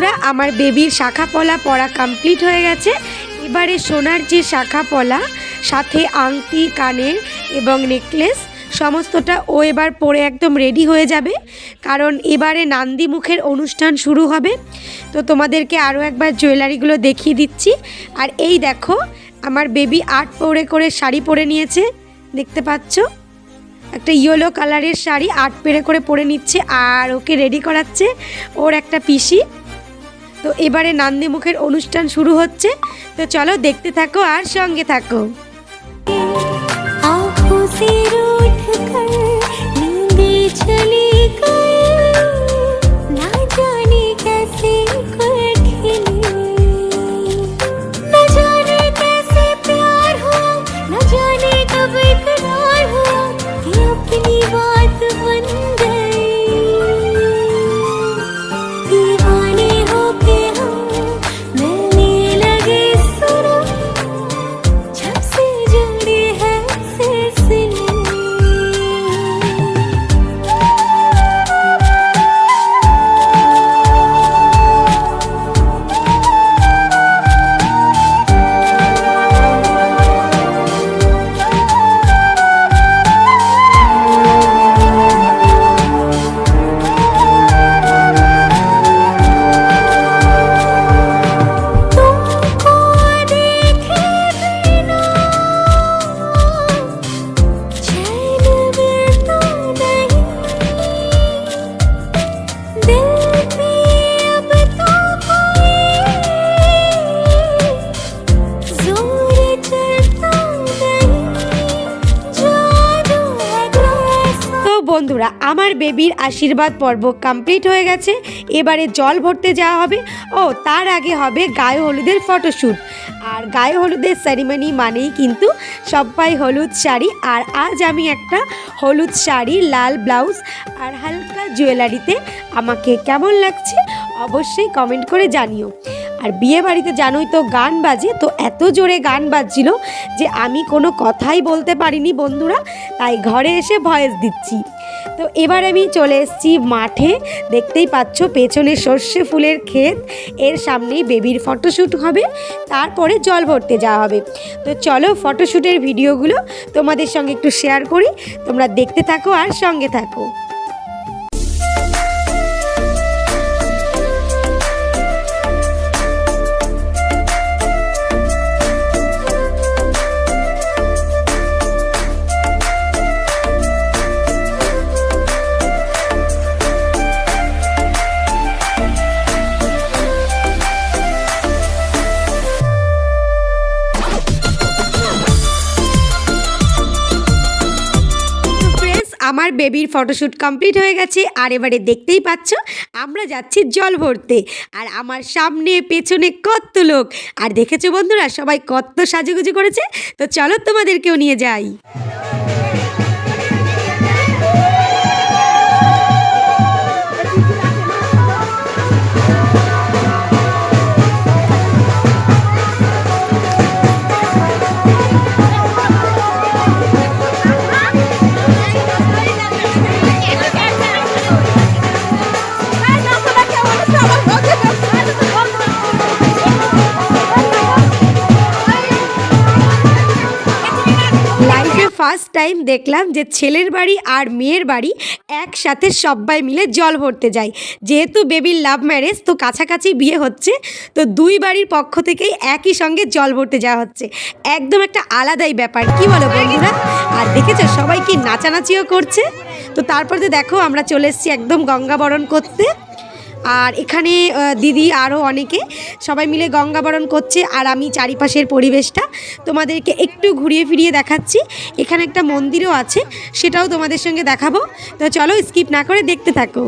বন্ধুরা, আমার বেবির শাখা পলা পরা কমপ্লিট হয়ে গেছে। এবারে সোনার যে শাখা পলা, সাথে আংটি, কানের এবং নেকলেস সমস্তটা ও এবার পরে একদম রেডি হয়ে যাবে, কারণ এবারে নান্দি মুখের অনুষ্ঠান শুরু হবে। তো তোমাদেরকে আরও একবার জুয়েলারিগুলো দেখিয়ে দিচ্ছি। আর এই দেখো, আমার বেবি 8 পরে করে শাড়ি পরে নিয়েছে, দেখতে পাচ্ছ, একটা ইয়েলো কালারের শাড়ি 8 পেরে করে পরে নিচ্ছে। আর ওকে রেডি করাচ্ছে ওর একটা পিসি। তো এবারে নান্দি মুখের অনুষ্ঠান শুরু হচ্ছে। তো চলো দেখতে থাকো আর সঙ্গে থাকো। বন্ধুরা, আমার বেবির আশীর্বাদ পর্ব কমপ্লিট হয়ে গেছে। এবারে জল ভরতে যাওয়া হবে। ও তার আগে হবে গায়ে হলুদের ফটোশ্যুট। আর গায়ে হলুদের সেরিমনি মানেই কিন্তু সবাই হলুদ শাড়ি। আর আজ আমি একটা হলুদ শাড়ি, লাল ব্লাউজ আর হালকা জুয়েলারিতে আমাকে কেমন লাগছে অবশ্যই কমেন্ট করে জানিও। আর বিয়ে বাড়িতে জানোই তো গান বাজে, তো এত জোরে গান বাজছিল যে আমি কোনো কথাই বলতে পারিনি বন্ধুরা, তাই ঘরে এসে ভয়েস দিচ্ছি। তো এবার আমি চলে এসেছি মাঠে, দেখতেই পাচ্ছ পেছনে সর্ষে ফুলের ক্ষেত, এর সামনেই বেবির ফটোশ্যুট হবে, তারপরে জল ভরতে যাওয়া হবে। তো চলো ফটোশ্যুটের ভিডিওগুলো তোমাদের সঙ্গে একটু শেয়ার করি, তোমরা দেখতে থাকো আর সঙ্গে থাকো। আমার বেবির ফটোশ্যুট কমপ্লিট হয়ে গেছে। আর এবারে দেখতেই পাচ্ছ আমরা যাচ্ছি জল ভরতে। আর আমার সামনে পেছনে কত লোক, আর দেখেছো বন্ধুরা সবাই কত সাজুগুজু করেছে। তো চলো তোমাদেরকেও নিয়ে যাই। ফার্স্ট টাইম দেখলাম যে ছেলের বাড়ি আর মেয়ের বাড়ি একসাথে সবাই মিলে জল ভরতে যায়। যেহেতু বেবির লাভ ম্যারেজ, তো কাছাকাছি বিয়ে হচ্ছে, তো দুই বাড়ির পক্ষ থেকেই একই সঙ্গে জল ভরতে যাওয়া হচ্ছে। একদম একটা আলাদাই ব্যাপার, কি বলো বন্ধুরা? আর দেখেছো সবাই কি নাচানাচিও করছে। তো তারপরে দেখো আমরা চলে এসেছি একদম গঙ্গা বরণ করতে। আর এখানে দিদি আরও অনেকে সবাই মিলে গঙ্গা বরণ করছে। আর আমি চারিপাশের পরিবেশটা তোমাদেরকে একটু ঘুরিয়ে ফিরিয়ে দেখাচ্ছি। এখানে একটা মন্দিরও আছে, সেটাও তোমাদের সঙ্গে দেখাবো। তো চলো স্কিপ না করে দেখতে থাকো।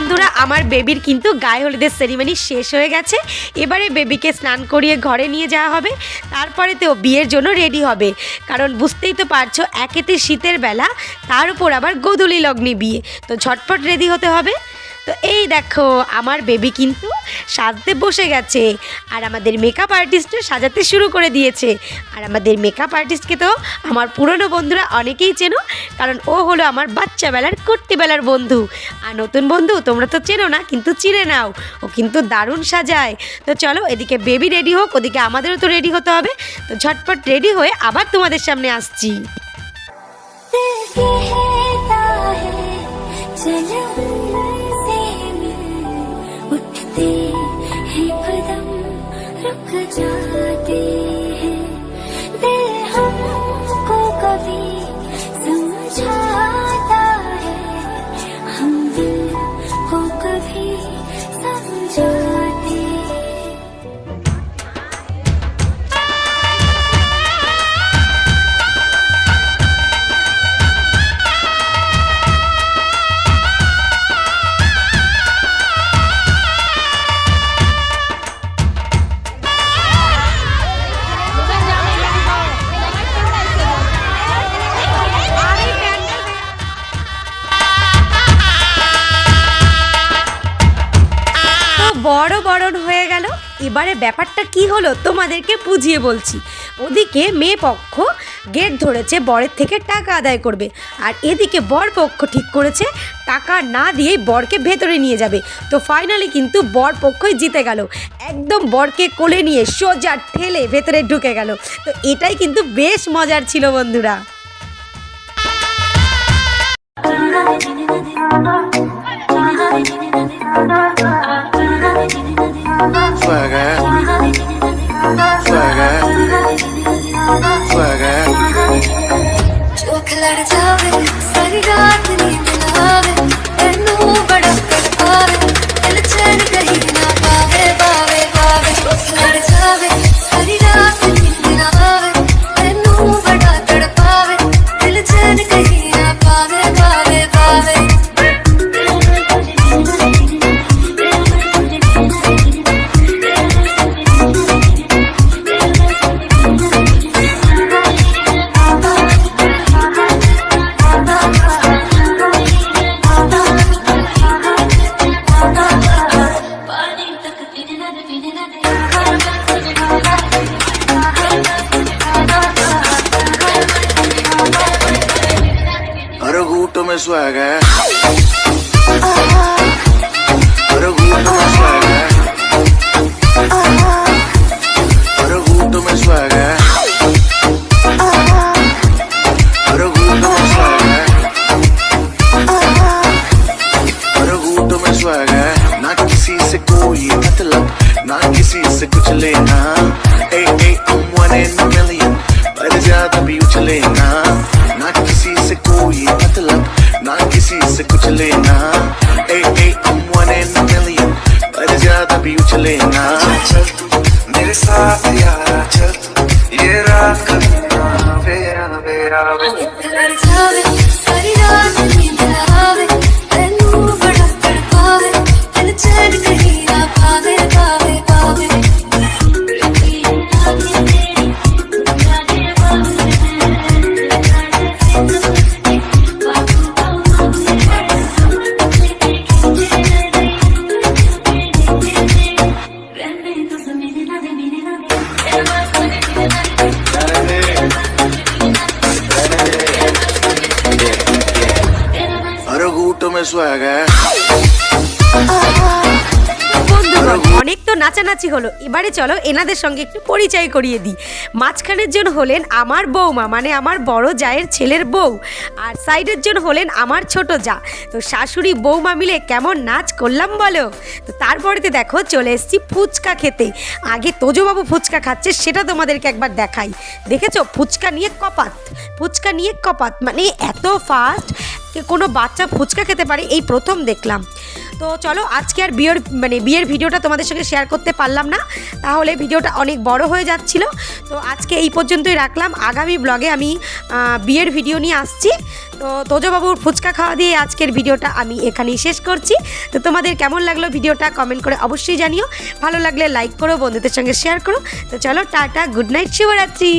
বন্ধুরা, আমার বেবির কিন্তু গায়ে হলুদের সেরিমনি শেষ হয়ে গেছে। এবারে বেবিকে স্নান করিয়ে ঘরে নিয়ে যাওয়া হবে, তারপরে তো বিয়ের জন্য রেডি হবে। কারণ বুঝতেই তো পারছো, একেতে শীতের বেলা, তার উপর আবার গোধূলি লগ্নে বিয়ে, তো ঝটপট রেডি হতে হবে। তো এই দেখো আমার বেবি কিন্তু সাজতে বসে গেছে, আর আমাদের মেকআপ আর্টিস্টও সাজাতে শুরু করে দিয়েছে। আর আমাদের মেকআপ আর্টিস্টকে তো আমার পুরনো বন্ধুরা অনেকেই চেনো, কারণ ও হলো আমার বাচ্চাবেলার কুট্টিবেলার বন্ধু। আর নতুন বন্ধু তোমরা তো চেনো না, কিন্তু চিনে নাও, ও কিন্তু দারুণ সাজায়। তো চলো, এদিকে বেবি রেডি হোক, ওদিকে আমাদেরও তো রেডি হতে হবে। তো ঝটপট রেডি হয়ে আবার তোমাদের সামনে আসছি। जाते हैं दिल हमको कभी समझाता है, हम दिल को कभी समझाते हैं। বড় বরণ হয়ে গেল। এবারে ব্যাপারটা কি হলো তোমাদেরকে বুঝিয়ে বলছি। ওদিকে মেয়ে পক্ষ গেট ধরেছে বরের থেকে টাকা আদায় করবে, আর এদিকে বর পক্ষ ঠিক করেছে টাকা না দিয়েই বরকে ভেতরে নিয়ে যাবে। তো ফাইনালি কিন্তু বর পক্ষই জিতে গেল, একদম বরকে কোলে নিয়ে সোজা ঠেলে ভেতরে ঢুকে গেল। তো এটাই কিন্তু বেশ মজার ছিল বন্ধুরা। Swagger, swagger, swagger. चौक लड़ जावे सारी रात नींद ना आवे, तेनू बड़ा तड़पावे, दिल चैन कहीं ना पावे पावे पावे। चौक लड़ जावे सारी रात नींद ना आवे, तेनू बड़ा तड़पावे, दिल चैन कहीं ना पावे पावे पावे। हर घूंट में swagger, हर घूंट में swagger, हर घूंट में swagger, हर घूंट में swagger, हर घूंट में swagger। ना किसी से कोई मतलब, ना किसी से कुछ लेना। I'm one in a million, पर ज्यादा भी उछले ना। ना किसी से कोई मतलब, ना किसी से कुछ लेना। I'm one in a million, पर ज्यादा भी उछले ना। चल तू मेरे साथ यारा, चल तू ये रात करना फेरा फेरा। लड़ जावे सारी रात नींद ना आवे, तेनू बड़ा तड़पावे, दिल चैन कहीं ना पावे पावे पावे। हर घूंट में swagger। বন্ধুগণ, অনেক তো নাচানাচি হলো, এবারে চলো এনাদের সঙ্গে একটু পরিচয় করিয়ে দিই। মাঝখানের জন হলেন আমার বৌমা, মানে আমার বড় জায়ের ছেলের বউ, আর সাইডের জন হলেন আমার ছোট যা। তো শাশুড়ি বৌমা মিলে কেমন নাচ করলাম বলো। তো তারপরেতে দেখো চলে এসেছি ফুচকা খেতে। আগে তোজোবাবু ফুচকা খাচ্ছে, সেটা তোমাদেরকে একবার দেখাই। দেখেছো, ফুচকা নিয়ে কপাত, ফুচকা নিয়ে কপাত, মানে এত ফাস্ট কোনো বাচ্চা ফুচকা খেতে পারে এই প্রথম দেখলাম। তো চলো, আজকে আর বিয়ের ভিডিওটা তোমাদের সঙ্গে শেয়ার করতে পারলাম না, তাহলে ভিডিওটা অনেক বড় হয়ে যাচ্ছিল। তো আজকে এই পর্যন্তই রাখলাম, আগামী ব্লগে আমি বিয়ের ভিডিও নিয়ে আসছি। তো তোজবাবুর ফুচকা খাওয়া দিয়ে আজকের ভিডিওটা আমি এখানেই শেষ করছি। তো তোমাদের কেমন লাগলো ভিডিওটা কমেন্ট করে অবশ্যই জানিও, ভালো লাগলে লাইক করো, বন্ধুদের সঙ্গে শেয়ার করো। তো চলো টাটা, গুড নাইট, শুভরাত্রি।